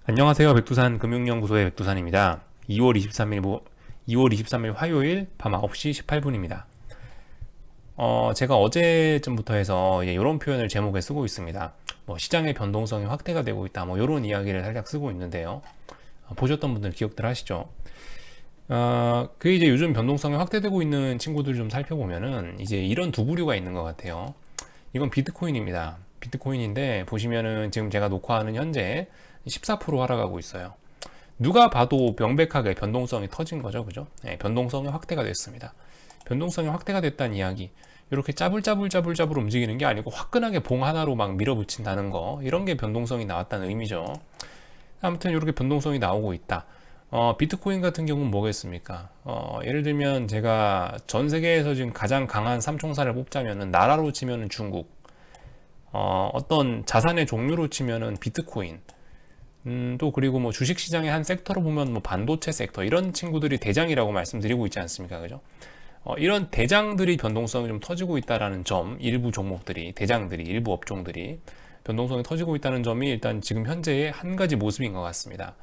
안녕하세요. 백두산 금융연구소의 백두산입니다. 2월 23일 화요일 밤 9시 18분입니다. 제가 어제쯤부터 해서 이런 표현을 제목에 쓰고 있습니다. 시장의 변동성이 확대가 되고 있다. 이런 이야기를 살짝 쓰고 있는데요. 보셨던 분들 기억들 하시죠? 이제 요즘 변동성이 확대되고 있는 친구들 좀 살펴보면은 이제 이런 두 부류가 있는 것 같아요. 이건 비트코인입니다. 비트코인인데 보시면은 지금 제가 녹화하는 현재 14% 하락하고 있어요. 누가 봐도 명백하게 변동성이 터진 거죠. 그죠? 네, 변동성이 확대가 됐습니다. 변동성이 확대가 됐다는 이야기. 이렇게 짜불짜불 움직이는 게 아니고 화끈하게 봉 하나로 막 밀어붙인다는 거. 이런 게 변동성이 나왔다는 의미죠. 아무튼 이렇게 변동성이 나오고 있다. 비트코인 같은 경우는 뭐겠습니까? 예를 들면 제가 전 세계에서 지금 가장 강한 삼총사를 뽑자면은 나라로 치면은 중국, 어떤 자산의 종류로 치면은 비트코인, 또 그리고 주식시장의 한 섹터로 보면 반도체 섹터 이런 친구들이 대장이라고 말씀드리고 있지 않습니까? 그죠? 이런 대장들이 변동성이 좀 터지고 있다라는 점, 일부 종목들이, 대장들이, 일부 업종들이 변동성이 터지고 있다는 점이 일단 지금 현재의 한 가지 모습인 것 같습니다.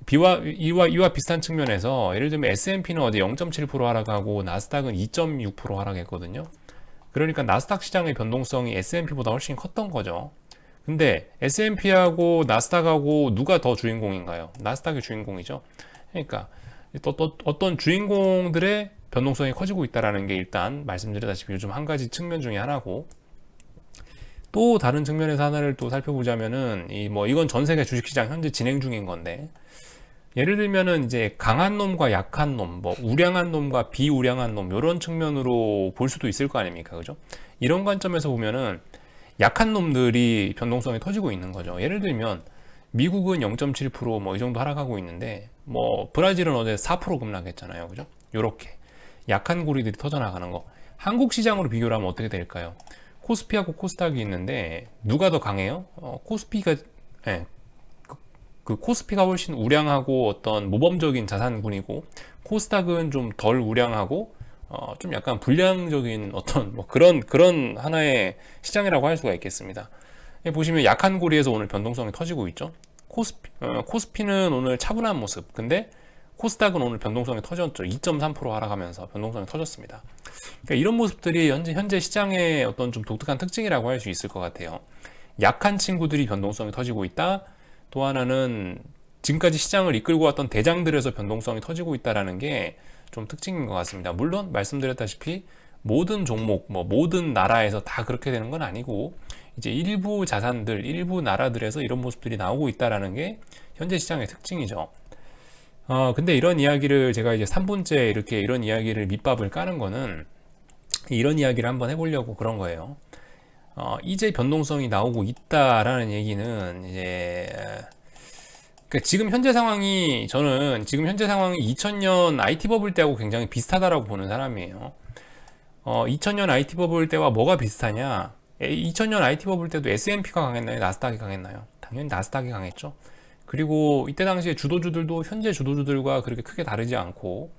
이와 비슷한 측면에서 예를 들면 S&P는 어제 0.7% 하락하고 나스닥은 2.6% 하락했거든요. 그러니까 나스닥 시장의 변동성이 S&P보다 훨씬 컸던 거죠. 근데 S&P하고 나스닥하고 누가 더 주인공인가요? 나스닥이 주인공이죠. 그러니까 어떤 주인공들의 변동성이 커지고 있다는 게 일단 말씀드렸다시피 요즘 한 가지 측면 중에 하나고, 또 다른 측면에서 하나를 또 살펴보자면은 이건 전 세계 주식시장 현재 진행 중인 건데, 예를 들면은 이제 강한 놈과 약한 놈, 우량한 놈과 비우량한 놈 이런 측면으로 볼 수도 있을 거 아닙니까? 그죠? 이런 관점에서 보면은 약한 놈들이 변동성이 터지고 있는 거죠. 예를 들면 미국은 0.7%이 정도 하락하고 있는데 브라질은 어제 4% 급락했잖아요. 그죠? 요렇게 약한 고리들이 터져 나가는 거. 한국 시장으로 비교를 하면 어떻게 될까요? 코스피하고 코스닥이 있는데 누가 더 강해요? 코스피가 네, 그 코스피가 훨씬 우량하고 어떤 모범적인 자산군이고, 코스닥은 좀 덜 우량하고 좀 약간 불량적인 어떤 그런 하나의 시장이라고 할 수가 있겠습니다. 보시면 약한 고리에서 오늘 변동성이 터지고 있죠. 코스피는 오늘 차분한 모습. 근데 코스닥은 오늘 변동성이 터졌죠. 2.3% 하락하면서 변동성이 터졌습니다. 그러니까 이런 모습들이 현재 시장의 어떤 좀 독특한 특징이라고 할 수 있을 것 같아요. 약한 친구들이 변동성이 터지고 있다. 또 하나는 지금까지 시장을 이끌고 왔던 대장들에서 변동성이 터지고 있다는 게 좀 특징인 것 같습니다. 물론 말씀드렸다시피 모든 종목, 모든 나라에서 다 그렇게 되는 건 아니고, 이제 일부 자산들, 일부 나라들에서 이런 모습들이 나오고 있다는 게 현재 시장의 특징이죠. 근데 이런 이야기를 제가 이제 3분째 이렇게 이런 이야기를 밑밥을 까는 거는 이런 이야기를 한번 해보려고 그런 거예요. 이제 변동성이 나오고 있다라는 얘기는 이제 그러니까 지금 현재 상황이 2000년 IT 버블 때하고 굉장히 비슷하다라고 보는 사람이에요. 2000년 IT 버블 때와 뭐가 비슷하냐? 2000년 IT 버블 때도 S&P가 강했나요? 나스닥이 강했나요? 당연히 나스닥이 강했죠. 그리고 이때 당시에 주도주들도 현재 주도주들과 그렇게 크게 다르지 않고,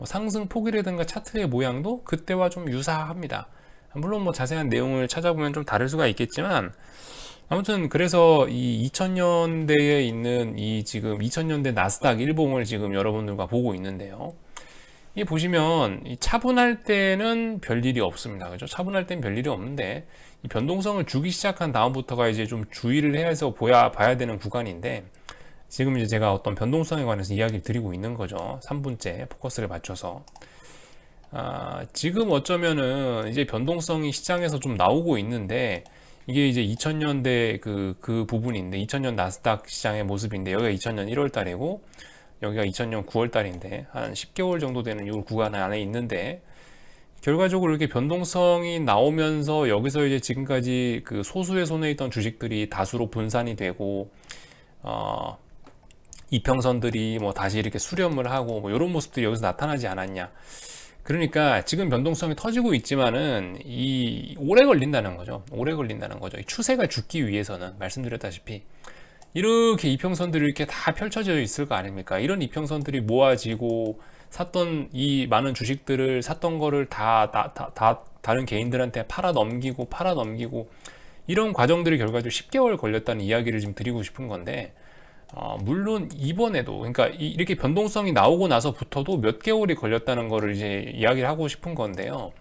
상승 폭이라든가 차트의 모양도 그때와 좀 유사합니다. 물론 자세한 내용을 찾아보면 좀 다를 수가 있겠지만, 아무튼 그래서 이 2000년대에 있는 이 지금 2000년대 나스닥 일봉을 지금 여러분들과 보고 있는데요. 이 보시면 이 차분할 때는 별일이 없습니다. 그죠? 차분할 때는 별일이 없는데 이 변동성을 주기 시작한 다음부터가 이제 좀 주의를 해서 봐야 되는 구간인데, 지금 이제 제가 어떤 변동성에 관해서 이야기를 드리고 있는 거죠. 3분째 포커스를 맞춰서. 지금 어쩌면은 이제 변동성이 시장에서 좀 나오고 있는데, 이게 이제 2000년대 그 부분인데, 2000년 나스닥 시장의 모습인데, 여기가 2000년 1월 달이고, 여기가 2000년 9월 달인데, 한 10개월 정도 되는 이 구간 안에 있는데, 결과적으로 이렇게 변동성이 나오면서 여기서 이제 지금까지 그 소수의 손에 있던 주식들이 다수로 분산이 되고, 이평선들이 다시 이렇게 수렴을 하고 이런 모습들이 여기서 나타나지 않았냐. 그러니까 지금 변동성이 터지고 있지만은 오래 걸린다는 거죠. 오래 걸린다는 거죠. 이 추세가 죽기 위해서는 말씀드렸다시피 이렇게 이평선들이 이렇게 다 펼쳐져 있을 거 아닙니까? 이런 이평선들이 모아지고 샀던 이 많은 주식들을 샀던 거를 다 다른 개인들한테 팔아 넘기고 이런 과정들이 결과적으로 10개월 걸렸다는 이야기를 지금 드리고 싶은 건데, 물론 이번에도 그러니까 이렇게 변동성이 나오고 나서부터도 몇 개월이 걸렸다는 거를 이제 이야기를 하고 싶은 건데요.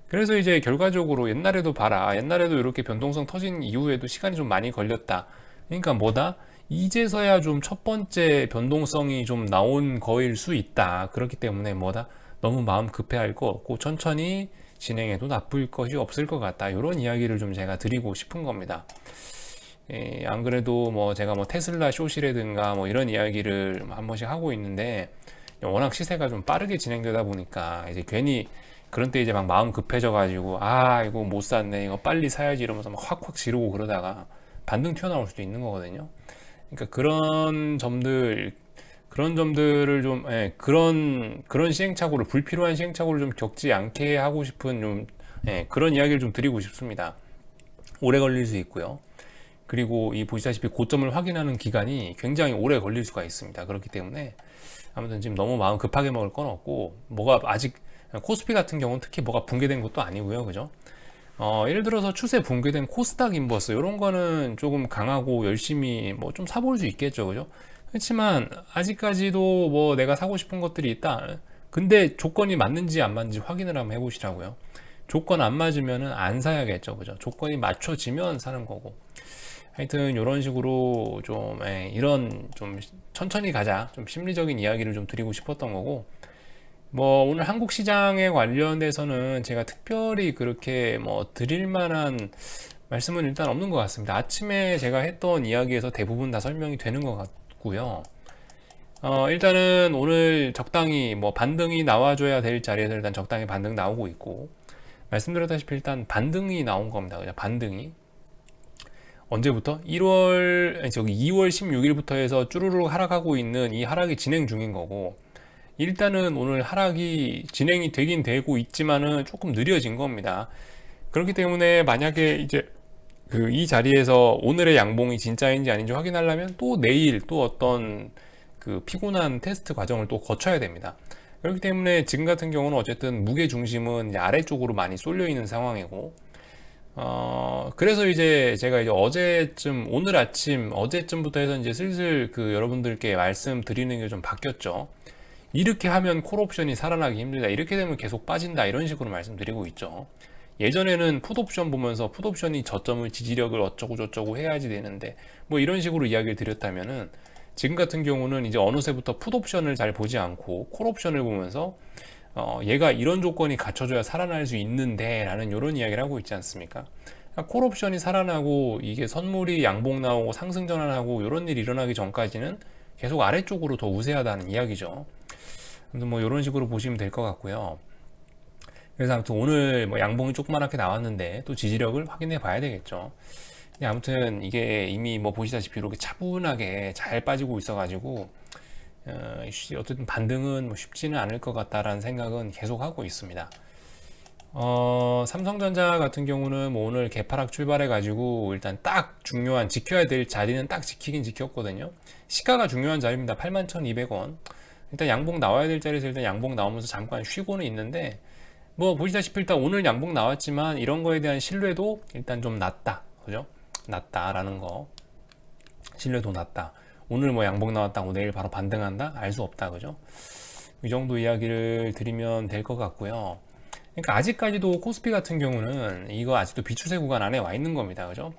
그래서 이제 결과적으로 옛날에도 봐라. 옛날에도 이렇게 변동성 터진 이후에도 시간이 좀 많이 걸렸다. 그러니까 뭐다? 이제서야 좀 첫 번째 변동성이 좀 나온 거일 수 있다. 그렇기 때문에 뭐다? 너무 마음 급해할 거 없고 천천히 진행해도 나쁠 것이 없을 것 같다. 이런 이야기를 좀 제가 드리고 싶은 겁니다. 안 그래도 뭐 제가 뭐 테슬라 쇼시라든가 뭐 이런 이야기를 한 번씩 하고 있는데 워낙 시세가 좀 빠르게 진행되다 보니까 이제 괜히 그런 때 이제 막 마음 급해져 가지고 아 이거 못 샀네 이거 빨리 사야지 이러면서 막 확확 지르고 그러다가 반등 튀어나올 수도 있는 거거든요. 그러니까 그런 점들을 좀 그런 시행착오를 불필요한 시행착오를 좀 겪지 않게 하고 싶은 좀 그런 이야기를 좀 드리고 싶습니다. 오래 걸릴 수 있고요. 그리고 이 보시다시피 고점을 확인하는 기간이 굉장히 오래 걸릴 수가 있습니다. 그렇기 때문에 아무튼 지금 너무 마음 급하게 먹을 건 없고 뭐가 아직 코스피 같은 경우는 특히 뭐가 붕괴된 것도 아니고요. 그죠? 예를 들어서 추세 붕괴된 코스닥 인버스 이런 거는 조금 강하고 열심히 뭐 좀 사볼 수 있겠죠. 그죠? 그렇지만 아직까지도 뭐 내가 사고 싶은 것들이 있다. 근데 조건이 맞는지 안 맞는지 확인을 한번 해보시라고요. 조건 안 맞으면은 안 사야겠죠. 그죠? 조건이 맞춰지면 사는 거고. 하여튼 이런 식으로 좀 이런 좀 천천히 가자 좀 심리적인 이야기를 좀 드리고 싶었던 거고 뭐 오늘 한국 시장에 관련돼서는 제가 특별히 그렇게 뭐 드릴 만한 말씀은 일단 없는 것 같습니다. 아침에 제가 했던 이야기에서 대부분 다 설명이 되는 것 같고요. 일단은 오늘 적당히 뭐 반등이 나와줘야 될 자리에서 일단 적당히 반등 나오고 있고 말씀드렸다시피 일단 반등이 나온 겁니다. 그냥 반등이 언제부터? 2월 16일부터 해서 쭈루룩 하락하고 있는 이 하락이 진행 중인 거고, 일단은 오늘 하락이 진행이 되긴 되고 있지만은 조금 느려진 겁니다. 그렇기 때문에 만약에 이제 이 자리에서 오늘의 양봉이 진짜인지 아닌지 확인하려면 또 내일 또 어떤 그 피곤한 테스트 과정을 또 거쳐야 됩니다. 그렇기 때문에 지금 같은 경우는 어쨌든 무게 중심은 이제 아래쪽으로 많이 쏠려 있는 상황이고, 그래서 이제 제가 이제 오늘 아침, 어제쯤부터 해서 이제 슬슬 그 여러분들께 말씀드리는 게 좀 바뀌었죠. 이렇게 하면 콜옵션이 살아나기 힘들다. 이렇게 되면 계속 빠진다. 이런 식으로 말씀드리고 있죠. 예전에는 풋옵션 보면서 풋옵션이 저점을 지지력을 어쩌고저쩌고 해야지 되는데, 뭐 이런 식으로 이야기를 드렸다면은, 지금 같은 경우는 이제 어느새부터 풋옵션을 잘 보지 않고 콜옵션을 보면서 얘가 이런 조건이 갖춰져야 살아날 수 있는데 라는 이런 이야기를 하고 있지 않습니까? 콜옵션이 살아나고 이게 선물이 양봉 나오고 상승 전환하고 이런 일이 일어나기 전까지는 계속 아래쪽으로 더 우세하다는 이야기죠. 아무튼 뭐 이런 식으로 보시면 될 것 같고요. 그래서 아무튼 오늘 뭐 양봉이 조그맣게 나왔는데 또 지지력을 확인해 봐야 되겠죠. 아무튼 이게 이미 뭐 보시다시피 이렇게 차분하게 잘 빠지고 있어가지고 어쨌든 반등은 뭐 쉽지는 않을 것 같다라는 생각은 계속 하고 있습니다. 삼성전자 같은 경우는 뭐 오늘 개파락 출발해 가지고 일단 딱 중요한 지켜야 될 자리는 딱 지키긴 지켰거든요. 시가가 중요한 자리입니다. 81,200원. 일단 양봉 나와야 될 자리에서 일단 양봉 나오면서 잠깐 쉬고는 있는데 뭐 보시다시피 일단 오늘 양봉 나왔지만 이런 거에 대한 신뢰도 일단 좀 낮다. 그죠? 낮다라는 거. 신뢰도 낮다. 오늘 뭐 양봉 나왔다고 내일 바로 반등한다? 알 수 없다. 그죠? 이 정도 이야기를 드리면 될 것 같고요. 그러니까 아직까지도 코스피 같은 경우는 이거 아직도 비추세 구간 안에 와 있는 겁니다. 그죠?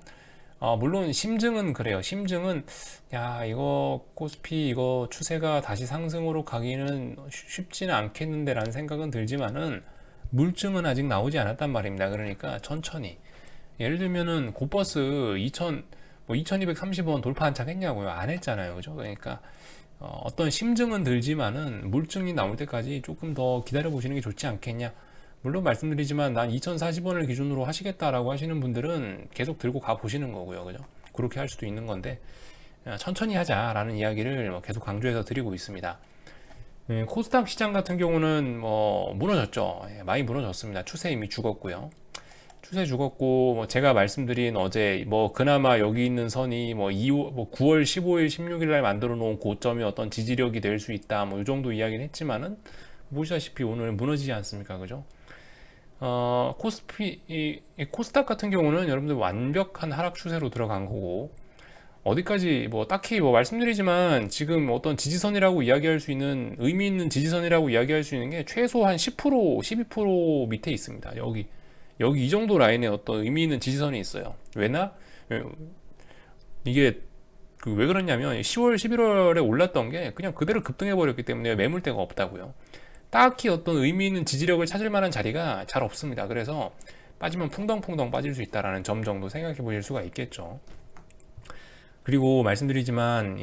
물론 심증은 그래요. 심증은 야 이거 코스피 이거 추세가 다시 상승으로 가기는 쉽지는 않겠는데 라는 생각은 들지만은 물증은 아직 나오지 않았단 말입니다. 그러니까 천천히 예를 들면은 고버스 2230원 돌파 한창 했냐고요? 안 했잖아요. 그죠? 그러니까 어떤 심증은 들지만은 물증이 나올 때까지 조금 더 기다려 보시는 게 좋지 않겠냐? 물론 말씀드리지만 난 2040원을 기준으로 하시겠다라고 하시는 분들은 계속 들고 가 보시는 거고요. 그죠? 그렇게 할 수도 있는 건데 천천히 하자라는 이야기를 계속 강조해서 드리고 있습니다. 코스닥 시장 같은 경우는 뭐 무너졌죠. 많이 무너졌습니다. 추세 이미 죽었고요. 추세 죽었고 뭐 제가 말씀드린 어제 뭐 그나마 여기 있는 선이 뭐 9월 15일, 16일 날 만들어 놓은 고점이 어떤 지지력이 될 수 있다. 뭐 이 정도 이야기는 했지만은 보시다시피 오늘 무너지지 않습니까? 그죠? 코스닥 같은 경우는 여러분들 완벽한 하락 추세로 들어간 거고 어디까지 뭐 딱히 뭐 말씀드리지만 지금 어떤 지지선이라고 이야기할 수 있는 의미 있는 지지선이라고 이야기할 수 있는 게 최소 한 10%, 12% 밑에 있습니다. 여기 이 정도 라인에 어떤 의미 있는 지지선이 있어요. 왜나? 이게 왜 그러냐면 10월, 11월에 올랐던 게 그냥 그대로 급등해 버렸기 때문에 매물대가 없다고요. 딱히 어떤 의미 있는 지지력을 찾을 만한 자리가 잘 없습니다. 그래서 빠지면 풍덩풍덩 빠질 수 있다라는 점 정도 생각해 보실 수가 있겠죠. 그리고 말씀드리지만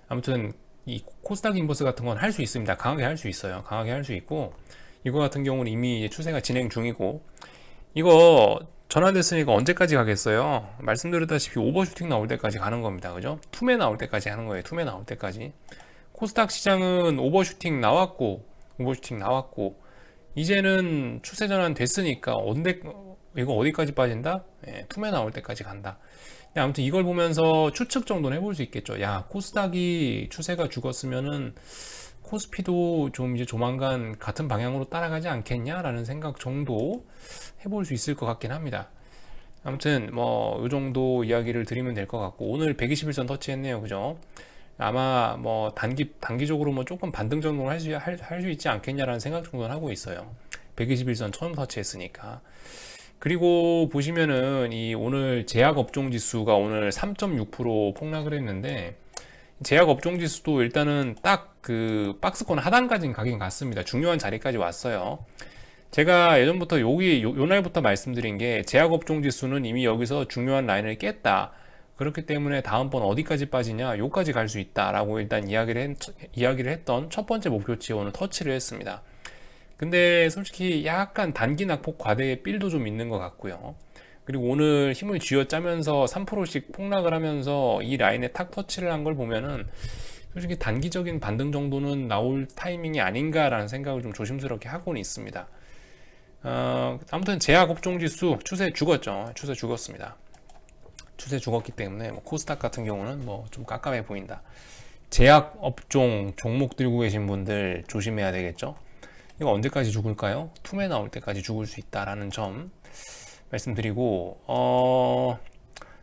아무튼 이 코스닥 인버스 같은 건 할 수 있습니다. 강하게 할 수 있어요. 강하게 할 수 있고 이거 같은 경우는 이미 이제 추세가 진행 중이고 이거 전환됐으니까 언제까지 가겠어요? 말씀드렸다시피 오버슈팅 나올 때까지 가는 겁니다. 그죠? 투매 나올 때까지 하는 거예요. 투매 나올 때까지. 코스닥 시장은 오버슈팅 나왔고 이제는 추세 전환 됐으니까 이거 어디까지 빠진다? 투매 나올 때까지 간다. 아무튼 이걸 보면서 추측 정도는 해볼 수 있겠죠. 야, 코스닥이 추세가 죽었으면은 코스피도 좀 이제 조만간 같은 방향으로 따라가지 않겠냐라는 생각 정도 해볼 수 있을 것 같긴 합니다. 아무튼 뭐 이 정도 이야기를 드리면 될 것 같고 오늘 121선 터치했네요. 그죠? 아마 뭐 단기적으로 뭐 조금 반등 정도는 할 수 있지 않겠냐라는 생각 정도는 하고 있어요. 121선 처음 터치했으니까. 그리고 보시면은 이 오늘 제약 업종 지수가 오늘 3.6% 폭락을 했는데 제약 업종 지수도 일단은 딱 그 박스권 하단까지 가긴 갔습니다. 중요한 자리까지 왔어요. 제가 예전부터 요 날부터 말씀드린 게 제약 업종 지수는 이미 여기서 중요한 라인을 깼다. 그렇기 때문에 다음번 어디까지 빠지냐, 요까지 갈 수 있다라고 일단 이야기를 했던 첫 번째 목표치 오늘 터치를 했습니다. 근데 솔직히 약간 단기 낙폭 과대의 빌도 좀 있는 것 같고요. 그리고 오늘 힘을 쥐어짜면서 3%씩 폭락을 하면서 이 라인에 탁 터치를 한 걸 보면은 솔직히 단기적인 반등 정도는 나올 타이밍이 아닌가라는 생각을 좀 조심스럽게 하고는 있습니다. 아무튼 제약 업종 지수 추세 죽었죠. 추세 죽었습니다. 추세 죽었기 때문에 뭐 코스닥 같은 경우는 뭐 좀 깝깝해 보인다. 제약 업종 종목 들고 계신 분들 조심해야 되겠죠. 이거 언제까지 죽을까요? 투매 나올 때까지 죽을 수 있다라는 점 말씀드리고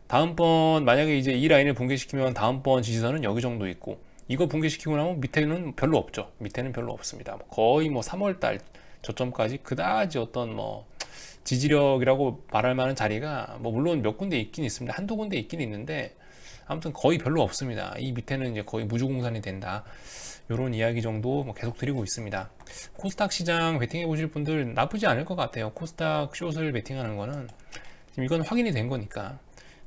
다음번 만약에 이제 이 라인을 붕괴시키면 다음번 지지선은 여기 정도 있고 이거 붕괴시키고 나면 밑에는 별로 없죠. 밑에는 별로 없습니다. 거의 뭐 3월달 저점까지 그다지 어떤 뭐 지지력이라고 말할 만한 자리가 뭐 물론 몇 군데 있긴 있습니다. 한두 군데 있긴 있는데 아무튼 거의 별로 없습니다. 이 밑에는 이제 거의 무주공산이 된다. 이런 이야기 정도 뭐 계속 드리고 있습니다. 코스닥 시장 베팅해 보실 분들 나쁘지 않을 것 같아요. 코스닥 숏을 베팅하는 거는 지금 이건 확인이 된 거니까.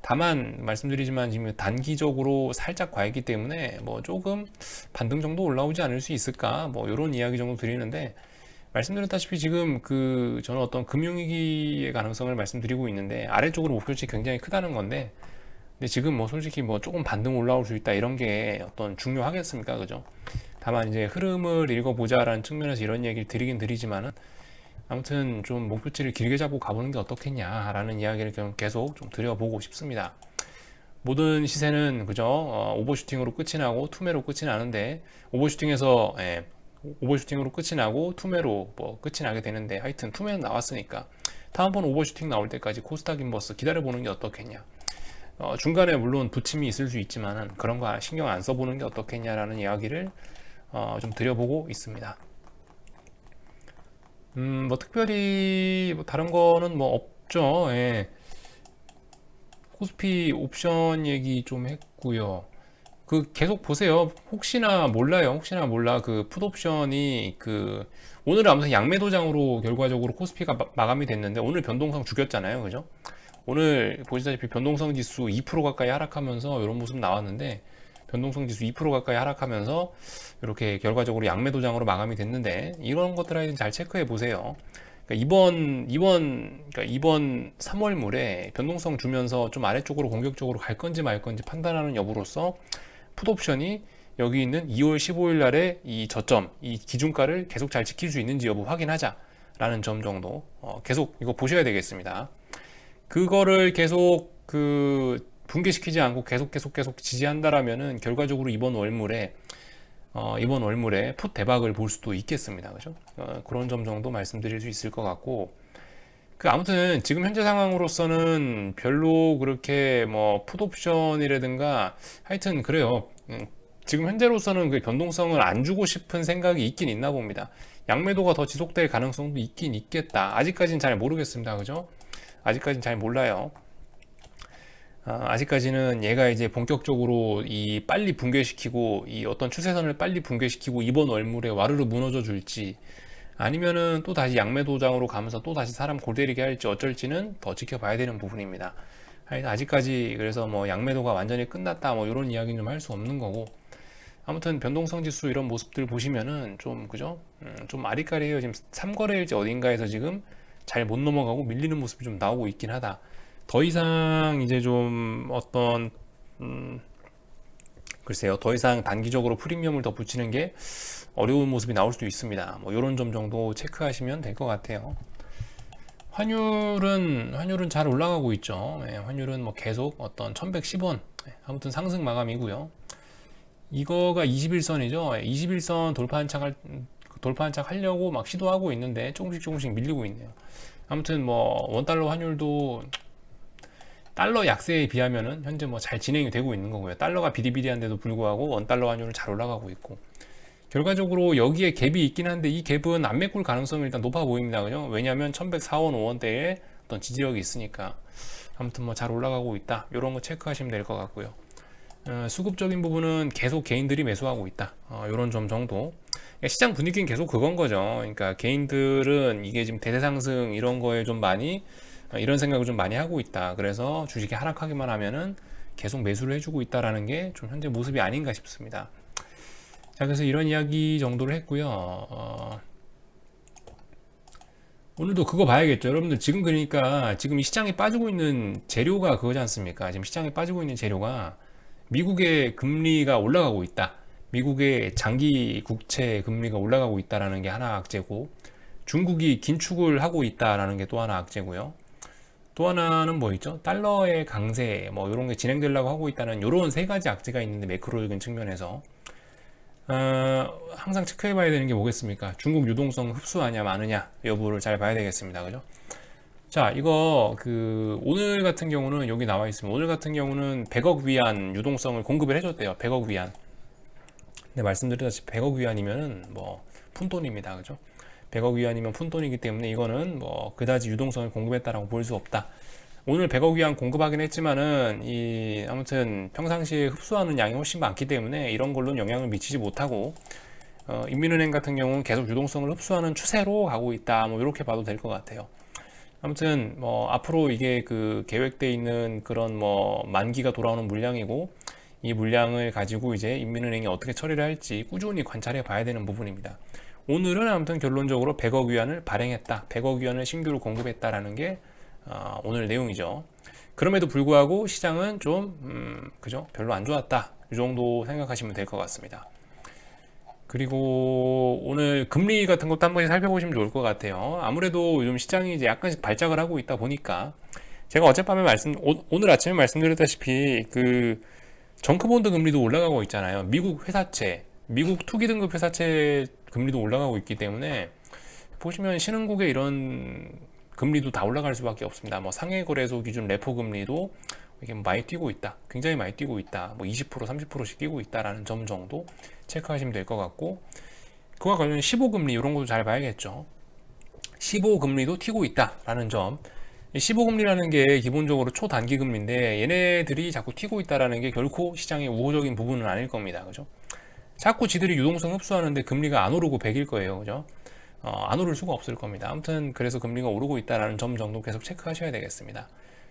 다만 말씀드리지만 지금 단기적으로 살짝 과했기 때문에 뭐 조금 반등 정도 올라오지 않을 수 있을까 뭐 이런 이야기 정도 드리는데 말씀드렸다시피 지금 저는 어떤 금융위기의 가능성을 말씀드리고 있는데 아래쪽으로 목표치 굉장히 크다는 건데 근데 지금 뭐 솔직히 뭐 조금 반등 올라올 수 있다 이런 게 어떤 중요하겠습니까? 그죠? 다만 이제 흐름을 읽어보자라는 측면에서 이런 얘기를 드리긴 드리지만은 아무튼 좀 목표치를 길게 잡고 가보는 게 어떻겠냐라는 이야기를 계속 좀 드려보고 싶습니다. 모든 시세는 그죠? 오버슈팅으로 끝이 나고 투매로 끝이 나는데 오버슈팅으로 끝이 나고 투매로 뭐 끝이 나게 되는데 하여튼 투매는 나왔으니까 다음번 오버슈팅 나올 때까지 코스닥 인버스 기다려보는 게 어떻겠냐. 중간에 물론 부침이 있을 수 있지만은 그런 거 신경 안 써보는 게 어떻겠냐라는 이야기를 좀 드려보고 있습니다. 뭐 특별히 뭐 다른 거는 뭐 없죠. 예. 코스피 옵션 얘기 좀 했고요. 계속 보세요. 혹시나 몰라. 풋옵션이 오늘은 아무튼 양매 도장으로 결과적으로 코스피가 마감이 됐는데 오늘 변동성 죽였잖아요. 그죠? 오늘 보시다시피 변동성 지수 2% 가까이 하락하면서 이런 모습 나왔는데 변동성 지수 2% 가까이 하락하면서 이렇게 결과적으로 양매 도장으로 마감이 됐는데 이런 것들 하여튼 잘 체크해 보세요. 그러니까 이번 3월물에 변동성 주면서 좀 아래쪽으로 공격적으로 갈 건지 말 건지 판단하는 여부로서 풋옵션이 여기 있는 2월 15일 날에 이 저점, 이 기준가를 계속 잘 지킬 수 있는지 여부 확인하자라는 점 정도 계속 이거 보셔야 되겠습니다. 그거를 계속 붕괴시키지 않고 계속 지지한다라면은 결과적으로 이번 월물에 풋 대박을 볼 수도 있겠습니다. 그죠? 그런 점 정도 말씀드릴 수 있을 것 같고 그 아무튼 지금 현재 상황으로서는 별로 그렇게 뭐 풋옵션이라든가 하여튼 그래요. 지금 현재로서는 그 변동성을 안 주고 싶은 생각이 있긴 있나 봅니다. 양매도가 더 지속될 가능성도 있긴 있겠다. 아직까지는 잘 모르겠습니다. 그죠? 아직까지는 잘 몰라요. 아직까지는 얘가 이제 본격적으로 이 빨리 붕괴시키고 이 어떤 추세선을 빨리 붕괴시키고 이번 월물에 와르르 무너져 줄지 아니면은 또 다시 양매도장으로 가면서 또 다시 사람 골때리게 할지 어쩔지는 더 지켜봐야 되는 부분입니다. 아직까지 그래서 뭐 양매도가 완전히 끝났다 뭐 이런 이야기는 좀 할 수 없는 거고 아무튼 변동성 지수 이런 모습들 보시면은 좀 그죠? 좀 아리까리해요. 지금 3거래일지 어딘가에서 지금 잘 못 넘어가고 밀리는 모습이 좀 나오고 있긴 하다. 더 이상 이제 좀 어떤 글쎄요, 더 이상 단기적으로 프리미엄을 더 붙이는 게 어려운 모습이 나올 수도 있습니다. 뭐 이런 점 정도 체크하시면 될 것 같아요. 환율은 잘 올라가고 있죠. 예, 환율은 뭐 계속 어떤 1110원 아무튼 상승 마감이고요. 이거가 21선이죠. 21선 돌파 한착 하려고 막 시도하고 있는데 조금씩 밀리고 있네요. 아무튼 뭐 원달러 환율도 달러 약세에 비하면은 현재 뭐 잘 진행이 되고 있는 거고요. 달러가 비리비리한데도 불구하고 원달러 환율은 잘 올라가고 있고 결과적으로 여기에 갭이 있긴 한데 이 갭은 안 메꿀 가능성이 일단 높아 보입니다. 그죠? 왜냐하면 1104원 5원대에 어떤 지지력이 있으니까 아무튼 뭐 잘 올라가고 있다. 이런 거 체크하시면 될 것 같고요. 수급적인 부분은 계속 개인들이 매수하고 있다. 이런 점 정도. 시장 분위기는 계속 그건 거죠. 그러니까 개인들은 이게 지금 대세 상승 이런 거에 좀 많이 이런 생각을 좀 많이 하고 있다. 그래서 주식이 하락하기만 하면은 계속 매수를 해주고 있다라는 게 좀 현재 모습이 아닌가 싶습니다. 자, 그래서 이런 이야기 정도를 했고요. 오늘도 그거 봐야겠죠. 여러분들 지금 그러니까 지금 이 시장에 빠지고 있는 재료가 그거지 않습니까? 지금 시장에 빠지고 있는 재료가 미국의 금리가 올라가고 있다. 미국의 장기 국채 금리가 올라가고 있다라는 게 하나 악재고 중국이 긴축을 하고 있다라는 게 또 하나 악재고요. 또 하나는 뭐 있죠? 달러의 강세 뭐 이런 게 진행되려고 하고 있다는 이런 세 가지 악재가 있는데 매크로적인 측면에서 항상 체크해 봐야 되는 게 뭐겠습니까? 중국 유동성 흡수하냐 마느냐 여부를 잘 봐야 되겠습니다. 그죠? 자, 이거 오늘 같은 경우는 여기 나와 있습니다. 오늘 같은 경우는 100억 위안 유동성을 공급을 해줬대요. 100억 위안. 네, 말씀드렸다시피 100억 위안이면은 뭐 푼돈입니다. 그죠? 100억 위안이면 푼돈이기 때문에 이거는 뭐 그다지 유동성을 공급했다라고 볼 수 없다. 오늘 100억 위안 공급하긴 했지만은 아무튼 평상시에 흡수하는 양이 훨씬 많기 때문에 이런 걸로는 영향을 미치지 못하고 인민은행 같은 경우는 계속 유동성을 흡수하는 추세로 가고 있다. 뭐 이렇게 봐도 될 것 같아요. 아무튼 뭐 앞으로 이게 계획돼 있는 그런 뭐 만기가 돌아오는 물량이고 이 물량을 가지고 이제 인민은행이 어떻게 처리를 할지 꾸준히 관찰해 봐야 되는 부분입니다. 오늘은 아무튼 결론적으로 100억 위안을 발행했다. 100억 위안을 신규로 공급했다라는 게 오늘 내용이죠. 그럼에도 불구하고 시장은 좀 그죠? 별로 안 좋았다. 이 정도 생각하시면 될 것 같습니다. 그리고 오늘 금리 같은 것도 한 번씩 살펴보시면 좋을 것 같아요. 아무래도 요즘 시장이 이제 약간씩 발작을 하고 있다 보니까 제가 어젯밤에 오늘 아침에 말씀드렸다시피 정크본드 금리도 올라가고 있잖아요. 미국 회사채, 미국 투기 등급 회사채 금리도 올라가고 있기 때문에 보시면 신흥국의 이런 금리도 다 올라갈 수밖에 없습니다. 뭐 상해거래소 기준 레포 금리도 이게 많이 뛰고 있다. 굉장히 많이 뛰고 있다. 뭐 20%, 30%씩 뛰고 있다라는 점 정도 체크하시면 될 것 같고 그와 관련 15금리 이런 것도 잘 봐야겠죠. 15금리도 튀고 있다라는 점. 15금리라는 게 기본적으로 초단기 금리인데 얘네들이 자꾸 튀고 있다라는 게 결코 시장의 우호적인 부분은 아닐 겁니다. 그죠? 자꾸 지들이 유동성 흡수하는데 금리가 안 오르고 100일 거예요. 그죠? 안 오를 수가 없을 겁니다. 아무튼 그래서 금리가 오르고 있다는 점 정도 계속 체크하셔야 되겠습니다.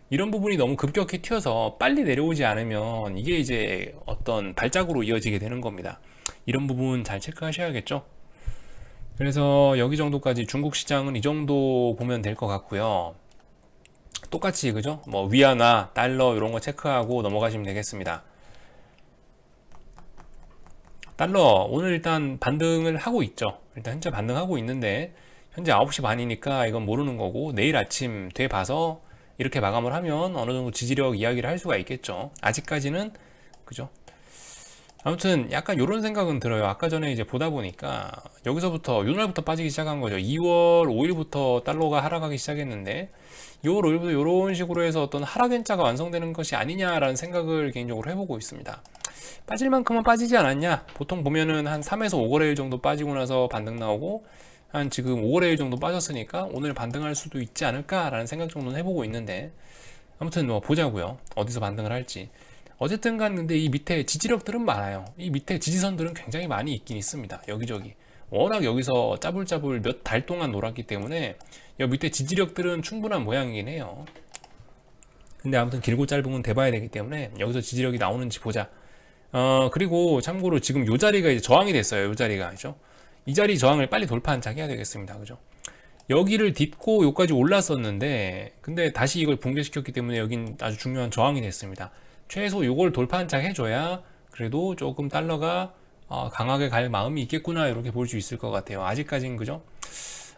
이런 부분이 너무 급격히 튀어서 빨리 내려오지 않으면 이게 이제 어떤 발작으로 이어지게 되는 겁니다. 이런 부분 잘 체크하셔야겠죠. 그래서 여기 정도까지 중국 시장은 이 정도 보면 될 것 같고요. 똑같이 그죠? 뭐 위안화, 달러 이런 거 체크하고 넘어가시면 되겠습니다. 달러 오늘 일단 반등을 하고 있죠. 일단 현재 반등하고 있는데 현재 9시 반이니까 이건 모르는 거고 내일 아침 돼 봐서 이렇게 마감을 하면 어느 정도 지지력 이야기를 할 수가 있겠죠. 아직까지는 그죠? 아무튼 약간 이런 생각은 들어요. 아까 전에 이제 보다 보니까 여기서부터 이날부터 빠지기 시작한 거죠. 2월 5일부터 달러가 하락하기 시작했는데 2월 5일부터 이런 식으로 해서 어떤 하락 N자가 완성되는 것이 아니냐라는 생각을 개인적으로 해보고 있습니다. 빠질 만큼은 빠지지 않았냐? 보통 보면은 한 3에서 5거래일 정도 빠지고 나서 반등 나오고 한 지금 5거래일 정도 빠졌으니까 오늘 반등할 수도 있지 않을까라는 생각 정도는 해보고 있는데 아무튼 뭐 보자고요. 어디서 반등을 할지. 어쨌든 간 근데 이 밑에 지지력들은 많아요. 이 밑에 지지선들은 굉장히 많이 있긴 있습니다. 여기저기. 워낙 여기서 짜불짜불 몇 달 동안 놀았기 때문에 여기 밑에 지지력들은 충분한 모양이긴 해요. 근데 아무튼 길고 짧은 건 대봐야 되기 때문에 여기서 지지력이 나오는지 보자. 그리고 참고로 지금 요 자리가 이제 저항이 됐어요. 요 자리가. 그죠? 이 자리 저항을 빨리 돌파 한 장 해야 되겠습니다. 그죠? 여기를 딛고 여기까지 올랐었는데 근데 다시 이걸 붕괴시켰기 때문에 여긴 아주 중요한 저항이 됐습니다. 최소 이걸 돌파 한 장 해줘야 그래도 조금 달러가 강하게 갈 마음이 있겠구나 이렇게 볼 수 있을 것 같아요. 아직까지는 그죠?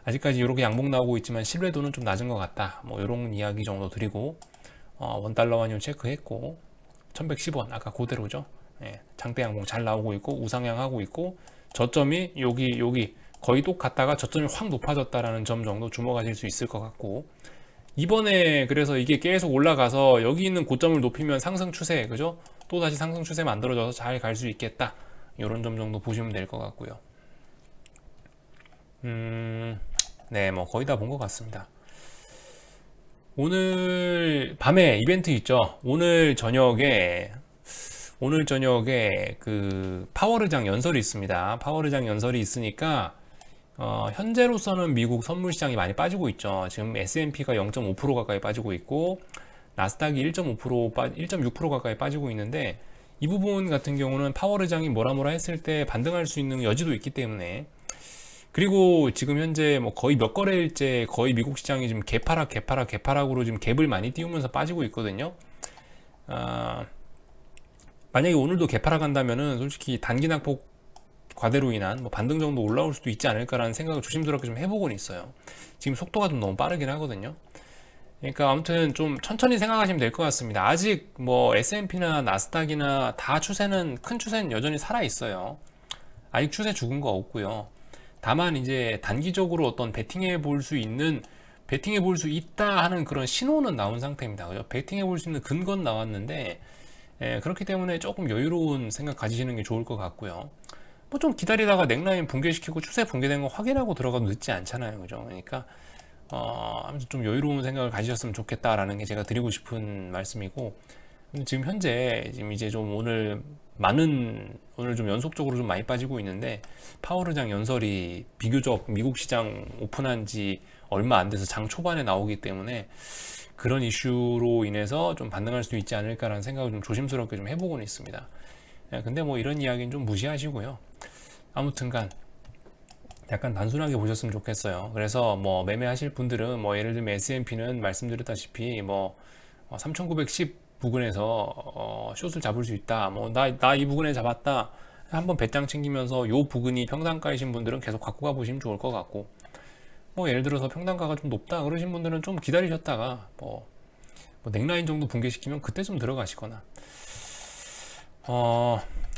아직까지 이렇게 양봉 나오고 있지만 신뢰도는 좀 낮은 것 같다. 뭐 이런 이야기 정도 드리고 원달러 환율 체크했고 1110원 아까 그대로죠. 예, 장대 양봉 잘 나오고 있고 우상향 하고 있고 저점이 여기 거의 똑같다가 저점이 확 높아졌다라는 점 정도 주목하실 수 있을 것 같고 이번에 그래서 이게 계속 올라가서 여기 있는 고점을 높이면 상승 추세 그죠? 또 다시 상승 추세 만들어져서 잘 갈 수 있겠다 이런 점 정도 보시면 될 것 같고요. 네, 뭐 거의 다 본 것 같습니다. 오늘 밤에 이벤트 있죠. 오늘 저녁에 그 파워르장 연설이 있습니다. 파워르장 연설이 있으니까 현재로서는 미국 선물 시장이 많이 빠지고 있죠. 지금 S&P가 0.5% 가까이 빠지고 있고 나스닥이 1.6% 가까이 빠지고 있는데 이 부분 같은 경우는 파워르장이 뭐라 했을 때 반등할 수 있는 여지도 있기 때문에 그리고 지금 현재 뭐 거의 몇 거래일째 거의 미국 시장이 지금 개파락으로 지금 갭을 많이 띄우면서 빠지고 있거든요. 만약에 오늘도 개파락 한다면은 솔직히 단기 낙폭 과대로 인한 뭐 반등 정도 올라올 수도 있지 않을까라는 생각을 조심스럽게 좀 해보곤 있어요. 지금 속도가 좀 너무 빠르긴 하거든요. 그러니까 아무튼 좀 천천히 생각하시면 될 것 같습니다. 아직 뭐 S&P나 나스닥이나 다 큰 추세는 여전히 살아 있어요. 아직 추세 죽은 거 없고요. 다만 이제 단기적으로 어떤 베팅해 볼 수 있다 하는 그런 신호는 나온 상태입니다. 그죠? 베팅해 볼 수 있는 근거는 나왔는데 그렇기 때문에 조금 여유로운 생각 가지시는 게 좋을 것 같고요. 뭐 좀 기다리다가 넥라인 붕괴시키고 추세 붕괴된 거 확인하고 들어가도 늦지 않잖아요. 그죠? 그러니까 아무튼 좀 여유로운 생각을 가지셨으면 좋겠다라는 게 제가 드리고 싶은 말씀이고 지금 현재 지금 이제 좀 오늘 좀 연속적으로 좀 많이 빠지고 있는데 파워르장 연설이 비교적 미국 시장 오픈한 지 얼마 안 돼서 장 초반에 나오기 때문에 그런 이슈로 인해서 좀 반등할 수도 있지 않을까라는 생각을 좀 조심스럽게 좀 해보고는 있습니다. 근데 뭐 이런 이야기는 좀 무시하시고요. 아무튼간 약간 단순하게 보셨으면 좋겠어요. 그래서 뭐 매매하실 분들은 뭐 예를 들면 S&P는 말씀드렸다시피 뭐 3910 부근에서 숏을 잡을 수 있다. 뭐 나 이 부근에 잡았다. 한번 배짱 챙기면서 요 부근이 평단가이신 분들은 계속 갖고 가보시면 좋을 것 같고 뭐 예를 들어서 평단가가 좀 높다 그러신 분들은 좀 기다리셨다가 뭐 넥라인 정도 붕괴시키면 그때 좀 들어가시거나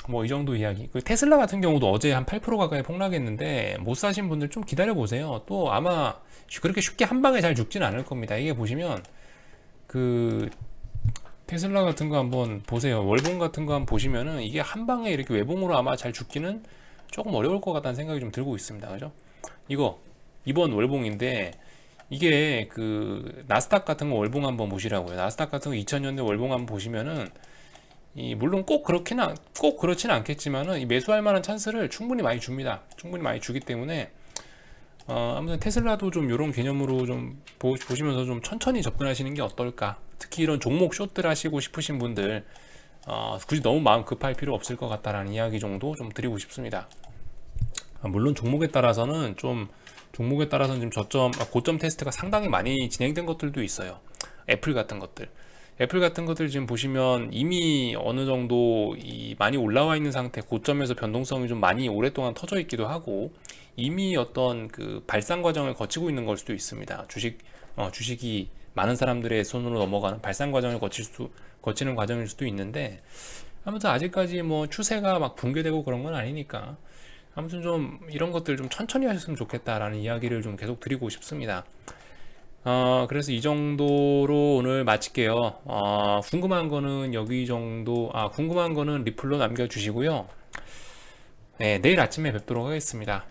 뭐 이 정도 이야기. 그 테슬라 같은 경우도 어제 한 8% 가까이 폭락했는데 못 사신 분들 좀 기다려 보세요. 또 아마 그렇게 쉽게 한 방에 잘 죽지는 않을 겁니다. 이게 보시면 그 테슬라 같은 거 한번 보세요. 월봉 같은 거 한번 보시면은 이게 한 방에 이렇게 외봉으로 아마 잘 죽기는 조금 어려울 것 같다는 생각이 좀 들고 있습니다. 그죠? 이번 월봉인데 이게 그 나스닥 같은 거 월봉 한번 보시라고요. 나스닥 같은 거 2000년대 월봉 한번 보시면은 물론 꼭 그렇지는 않겠지만은 이 매수할 만한 찬스를 충분히 많이 줍니다. 충분히 많이 주기 때문에 아무튼 테슬라도 좀 이런 개념으로 좀 보시면서 좀 천천히 접근하시는 게 어떨까. 특히 이런 종목 숏들 하시고 싶으신 분들 굳이 너무 마음 급할 필요 없을 것 같다라는 이야기 정도 좀 드리고 싶습니다. 물론 종목에 따라서는 좀 고점 테스트가 상당히 많이 진행된 것들도 있어요. 애플 같은 것들 지금 보시면 이미 어느 정도 많이 올라와 있는 상태, 고점에서 변동성이 좀 많이 오랫동안 터져 있기도 하고 이미 어떤 그 발상 과정을 거치고 있는 걸 수도 있습니다. 주식이 많은 사람들의 손으로 넘어가는 발상 과정을 거치는 과정일 수도 있는데 아무튼 아직까지 뭐 추세가 막 붕괴되고 그런 건 아니니까 아무튼 좀 이런 것들 좀 천천히 하셨으면 좋겠다라는 이야기를 좀 계속 드리고 싶습니다. 그래서 이 정도로 오늘 마칠게요. 궁금한 거는 여기 정도, 궁금한 거는 리플로 남겨주시고요. 네, 내일 아침에 뵙도록 하겠습니다.